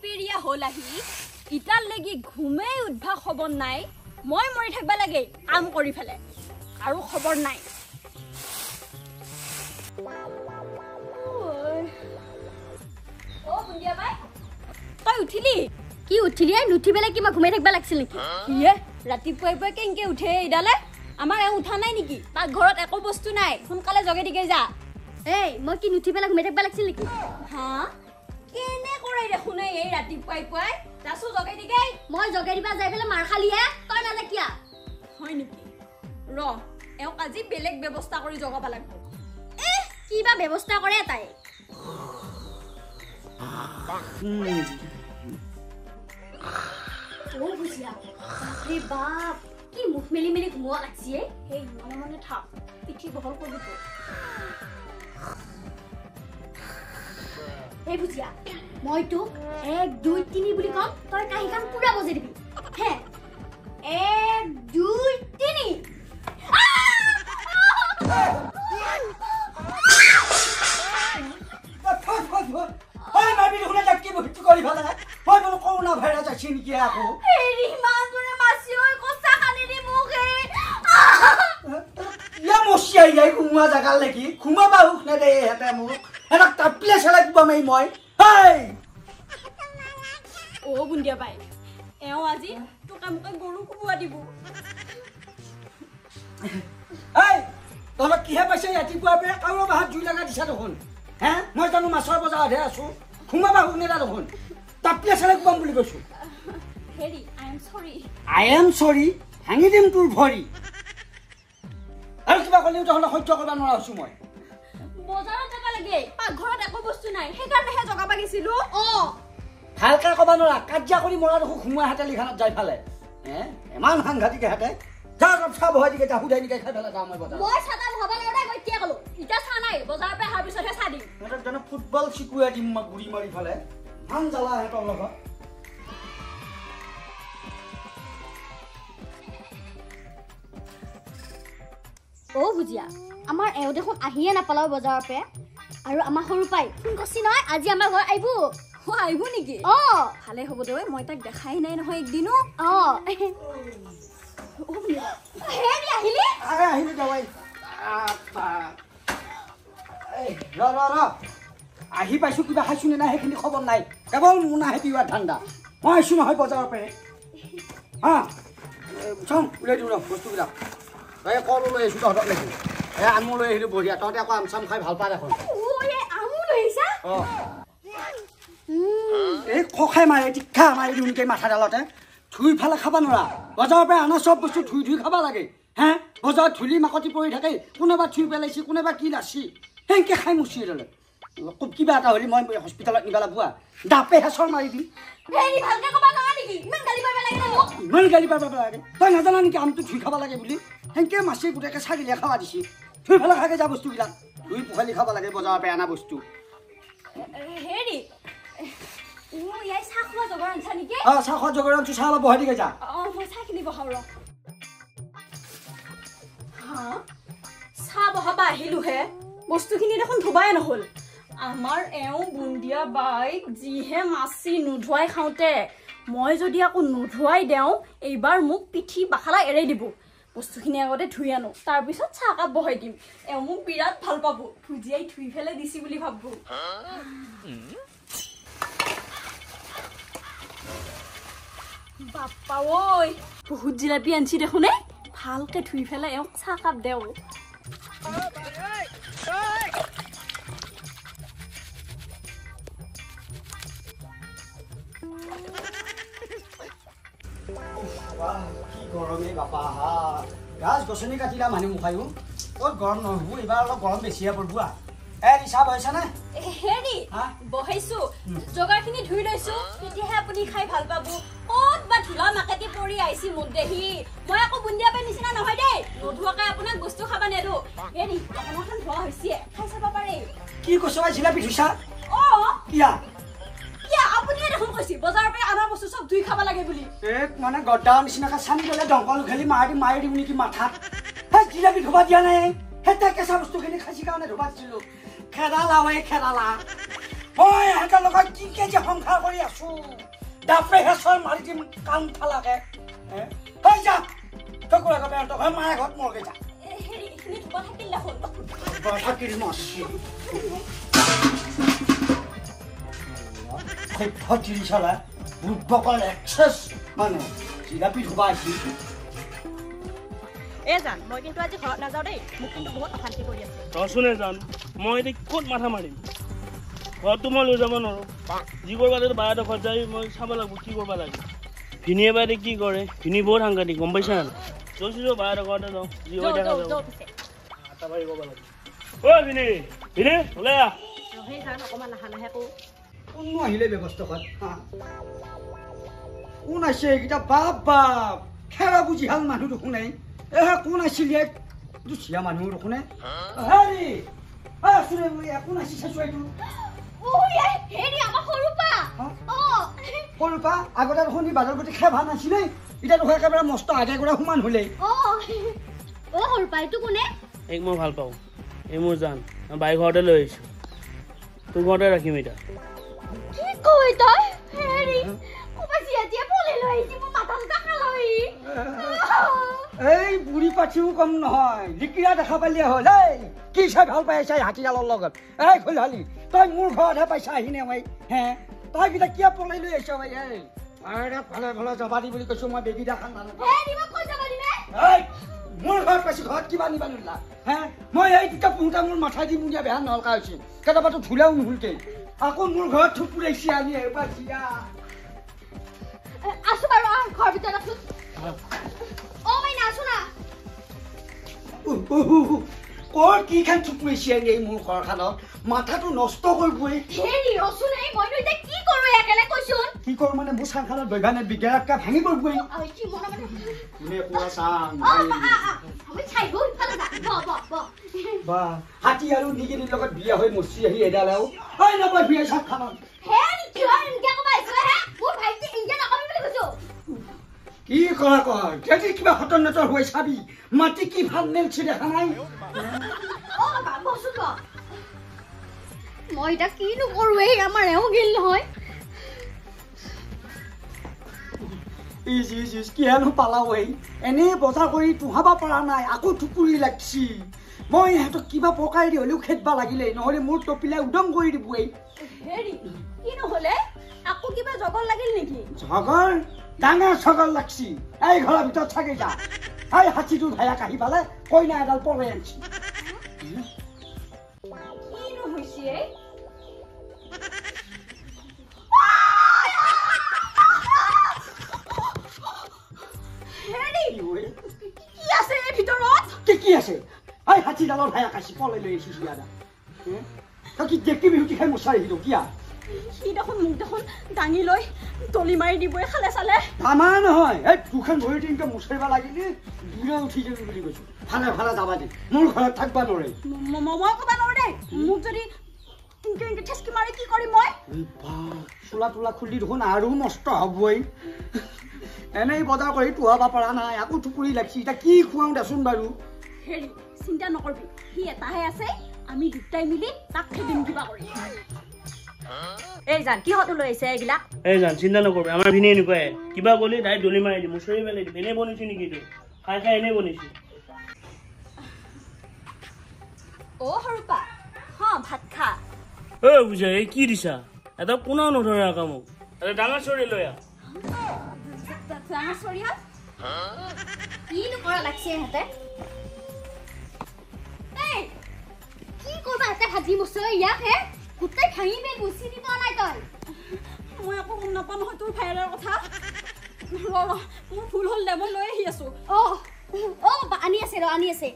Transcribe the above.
পেৰিয়া হল আহি ইটাৰ লাগি ঘুমে উদ্ভা খবৰ নাই মই মৰি থাকিবা লাগে কাম কৰি ফেলে আৰু খবৰ নাই ও বুন্দিয়া বাই তই উঠিলি কি উঠিলি নুঠি বেলে কি মই ঘুমাই থাকিবা লাগছিল নেকি ইয়ে ৰাতিপুৱাই পুৱাই কেংকে উঠে ইডালে আমাৰ উঠা নাই নেকি তাক ঘৰত একো বস্তু নাই সোনকালে জগে দিকে যা এই মই কি নুঠি বেলে ঘুমাই থাকিবা লাগছিল নেকি হা কেনে কৰাই দেখোন এই ৰাতিপুৱাই পুৱাই যাসু জগাই দিকে মই জগাই দিবা যাই বেলে মাৰ খালি হে তই না কিয়া হয় নেকি ৰ এও আজি বেলেগ ব্যৱস্থা কৰি জগাবা লাগিব কিবা ব্যৱস্থা কৰে তাই ও বুঝিয়া ৰে বাপ কি মুখ মেলি মেলি ঘুমোৱা লাগছি এই মনে মনে থাক পিঠি বহল কৰি তো এই বুঝিয়া মই তো 1 2 3 বুলি কম তই কাহি কাম পুৰা বজাই দিবি হে 1 2 3 Ôi mà đi đâu ra kia một cái coi phải là ôi nó cô nào phải là trả xin kia cô Eri manzure masioi ko sakane di mukhe Ya mo siya yai kuma jagal lagi kuma bahu na de hata mo enak tapile sala ku ba mai moi hey O bundia bai eo aji to kam ka goru kuwa dibu hey tolak ki he paise yati ku ape kauro bahat jui laga disa dokhon he moi tanu masor bozar ade asu kuma bahu ne da dokhon tapile sala ku bam buli koisu Heri I am sorry hangi dim tur bhori আৰু কিবা কলি তো হলে সহ্য কৰিব নোৱাৰা আছো মই বজাৰত যাব লাগে ঘৰত একো বস্তু নাই সেইকাৰণে হে জগাবা গিছিলো ভালকে কবা নোৱাৰা কাজিয়া কৰি মৰা দেখো ঘুমুৱা হাতে লিখানত যাই ফালে ইমান সাংঘাতিকে হাতে যা সব সব হৈ দিকে যা হুদাই নিকে খাই ফেলা যাম মই বজাৰ মই ছাতা ভবা লৰাই গৈ কিয়া কলো ইটা চা নাই বজাৰ পে হাৰ পিছতহে চা দিম এটা জন ফুটবল শিকুয়া দিম মই গুৰি মাৰি ফালে মান জ্বালা হেতৰ লগত ও বুজিয়া আমাৰ এও দেখোন আহিয়ে নাপালাও বজাৰৰ পে আৰু আমাৰ সৰু পাই ফোন কৰছি নহয় আজি আমাৰ ঘৰ আইবো আইবো নেকি ভালে হ'ব দে মই তাক দেখাই নাই নহয় একদিনো হেৰি আহিলি আহিলি যাৱাই এই ৰ আহি পাইছো কিবা খাইছো নে নাই সেইখিনি খবৰ নাই কেৱল মুনা হেপিৱা ঠাণ্ডা মই আইছো নহয় বজাৰৰ পে হা চাওঁ উলাই দিওঁ বস্তুবিলাক এই কলো লৈ আহিছো তহঁতক লাগি এই আমু লৈ আহিলো বঢ়িয়া তহঁতে আকৌ আম চাম খাই ভাল পা দেখোন আমু লৈ আহিছা এই খখাই মাৰে টিক্ষা মাৰি দিওঁকে মাথাডালতে ধুই ফালে খাব নোৱাৰা বজাৰৰ পৰা আনা চব বস্তু ধুই ধুই খাব লাগে হে বজাৰত ধূলি মাকতি পৰি থাকে কোনোবা ধুই পেলাইছি কোনোবা কি লাচি সেনেকে খাই মুচি দিলে খুব কিবা এটা হ'লে মই হস্পিটেলত নিব লাগিব দাপে হেঁচৰ মাৰি দিম ইমান গালি পাব লাগে তই নাজানা নেকি আমটো ধুই খাব লাগে বুলি সেনেকে মাছে গোটেইকে চাৰিলে খাব দিছি ধুই পেলাই খাকে যা বস্তুবিলাক ধুই পোখালি খাব লাগে বজাৰৰ পৰা অনা বস্তু হেৰি চাহ খোৱা জগৰ আনছা নেকি চাহ খোৱা জগৰ আনছো চাহ অলপ বহাই দিকে যা মই চাহখিনি বহাও ৰ চাহ বহাবা আহিলোহে বস্তুখিনি দেখোন ধুবাই নহ'ল আমাৰ এওঁ বুন্দিয়া বাইক যিহে মাছি নুধুৱাই খাওঁতে মই যদি আকৌ নুধুৱাই দেওঁ এইবাৰ মোক পিঠি বাখালা এৰাই দিব বস্তুখিনি আগতে ধুই আনো তাৰপিছত চাহকাপ বহাই দিম এওঁ মোক বিৰাট ভাল পাব ভুজিয়াই ধুই ফেলে দিছি বুলি ভাবো বাপ্পা ঐ বহুত জিলাপি আনছি দেখোনে ভালকে ধুই ফেলে এওঁ চাহকাপ দেও কি গৰমে বাপা হা গাছ গছনি কাটিলা মানুহ মুখায়ো ক'ত গৰম নহ'ব এইবাৰ অলপ গৰম বেছিহে পৰিব ৰিচা বহিছা নে হেৰি বহাইছো জগাৰখিনি ধুই লৈছো তেতিয়াহে আপুনি খাই ভাল পাব ক'ত বা ধুলা মাকাতি পৰি আহিছি মোক দেহি মই আকৌ বুন্দিয়া পাই নিচিনা নহয় দেই নধুৱাকে আপোনাক বস্তু খাবা নেদো হেৰি আপোনাৰখন ধোৱা হৈছে খাই চাব পাৰে কি কৈছ বা জিলাপি ধুইছা কিয়া আপুনিয়ে দেখোন কৈছি বজাৰৰ পৰা আনা বস্তু চব ধুই খাব লাগে বুলি মানে গড্ডাৰ নিচিনাকে চানি গ'লে দংকল খেলি মাৰি দিম নেকি মাথাত জিলাপি ধুবা দিয়া নাই সেই কেঁচা বস্তুখিনি খাইছি কাৰণে ধুবা দিছিলোঁ খেদালা মই এহেঁতৰ লগত কি যে সংসাৰ কৰি আছো ডাপে হেঁচৰ মাৰি দিম কাম থালাকে হৈ যা চকুৰ আগত তই মায়ে ঘৰত মৰগে যা থাকিল মাছি চলা বুদ্ধকল এক্সেছ মানে জিলাপি ধুবা আছি জান মই কিন্তু আজি ঘৰত নাযাওঁ দেই মোক কিন্তু বহুত অশান্তি কৰি আছে ৰচোনে জান মই এতিয়া ক'ত মাথা মাৰিম ঘৰতো মই লৈ যাব নোৱাৰোঁ যি কৰিব লাগে বাহিৰত ঘৰত যাই মই চাব লাগিব কি কৰিব লাগে ভিনীয়ে বাইদে কি কৰে ভিনী বহুত সাংঘাতিক গম পাইছা কৈছিলোঁ বাহিৰত ঘৰতে যাওঁ যি হৈ দেখা যাব আটা পাৰি ক'ব লাগে ঐ ভিনী ভিনী ওলাই আহ অকণমান লাহে লাহে কওঁ কোনো আহিলে ব্যৱস্থা কোন আছে এইকেইটা বাপ বাপ খেৰা বুজি হাল মানুহ দেখোনে কোন আছিলে দুচিয়া মানুহ দেখোনে হেৰি কোন আছে চাইছো এইটো সৰু পা আগতে দেখোন বাজাৰ প্ৰতি খাই ভাল নাছিলে এতিয়া দেখোন একেবাৰে মস্ত আগে কৰা সমান হলে সৰু পা এইটো কোনে এক মই ভাল পাওঁ এই মোৰ জান বাই ঘৰতে লৈ আহিছোঁ তোৰ ঘৰতে ৰাখিম এতিয়া কি কয় তই হেৰি এই বুঢ়ী পাঠিও কম নহয় লিকিৰা দেখা পালি হ'ল এই কি চাই ভাল পাই আছা হাতীডালৰ লগত এই খোলালি তই মোৰ ঘৰতহে পাইছা আহিনে মই হে তই কেইটা কিয় পলাই লৈ আহিছ ভাই এই ভালে ভালে যাবা দি বুলি কৈছো মই বেগী দেখা নানো মোৰ ঘৰত পাইছো ঘৰত কিবা নিবা নিলা হে মই এই দুটা পুহোঁতা মোৰ মাথা দি মুঞ্জা বেয়া নলকা হৈছে কেতিয়াবাতো ধুলেও নুহুলকে আকৌ মোৰ ঘৰত থুপুৰাইছে আনি এবাৰ জিয়া আছো বাৰু ঘৰ ভিতৰত আছো মাইনা আছো না ক'ৰ কি খান থুপুৰাইছে আনি এই মোৰ ঘৰখনত মাথাটো নষ্ট কৰিবই কি কৰো একেলে কৈছোন কি কৰো মানে মোৰ চাংখানত বৈজ্ঞানিক বিজ্ঞানকা ভাঙি পৰিবই কোনে কোৱা চাং বা হাতী আৰু নিগিনিৰ লগত বিয়া হৈ মচি আহি এডালেও হয় নকয় বিয়া চাংখানত কি কৰা কয় যদি কিবা হতন নতৰ হৈ চাবি মাটি কি ভাল মেলছি দেখা নাই মই এটা কি নকৰো এই আমাৰ এও গিল নহয় কিহেনো পালাও এই এনেই বজাৰ কৰি তোহাবা পৰা নাই আকৌ টুকুৰি লাগছি মই ইহঁতক কিবা পকাই দি হ'লেও খেদবা লাগিলে নহ'লে মোৰ টপিলে উদং কৰি দিব এই হেৰি কি নহ'লে আকৌ কিবা জগৰ লাগিল নেকি জগৰ ডাঙৰ ছগৰ লাগছি এই ঘৰৰ ভিতৰত চাগে যা এই হাতীটো ভায়া কাঢ়ি পালে কইনা এডাল পলাই আনছি কি নহৈছে কি আছে এই ভিতৰত কি আছে এই হাতীডালৰ ভায়া কাঢ়ি পলাই লৈ আহিছি দাদা তই কি দেখি বিহুটি খাই মচাই আহিলো কিয়া সি দেখোন মোক দেখোন দাঙি লৈ তলি মাৰি দিবই খালে চালে আমাৰ নহয় এই দুখন ভৰি তিনিটা মুচাৰিব লাগিলে দূৰে উঠি যাবি বুলি কৈছো ভালে ভালে যাবা দে মোৰ ঘৰত থাকবা নোৱাৰে মই ক'বা নোৱাৰো দেই মোক যদি ইনকে ঠেচকি মাৰি কি কৰিম মই চোলা তোলা খুলি দেখোন আৰু নষ্ট হ'বই এনেই বজাৰ কৰি তোহাবা পৰা নাই আকৌ টুকুৰি লাগছি এতিয়া কি খুৱাওঁ দেচোন বাৰু হেৰি চিন্তা নকৰবি সি এটাহে আছে আমি দুটাই মিলি তাক খেদিম কিবা কৰি এই জান কিহতো লৈ আহিছে এইগিলা এই জান চিন্তা নকৰবি আমাৰ ভিনী এনেকুৱাই কিবা গ'লি তাই দলি মাৰি দিম মুচৰি পেলাই দিম এনেই বনিছে নেকি এইটো খাই খাই এনেই বনিছে সৰুপা ভাত খা বুজা এই কি দিছা এটা কোনেও নধৰে আকা মোক এটা ডাঙৰ চৰি লৈ আহ কিনো কৰা লাগছে ইহঁতে কি কৰবা এটা ভাজি মচে ইয়াক হে গোটেই ভাঙিবে গুচি দিব নাই তই মই আকৌ গম নাপাওঁ নহয় তোৰ ভাইৰাৰ কথা মোৰ ভুল হ'ল দে মই লৈ আহি আছো আনি আছে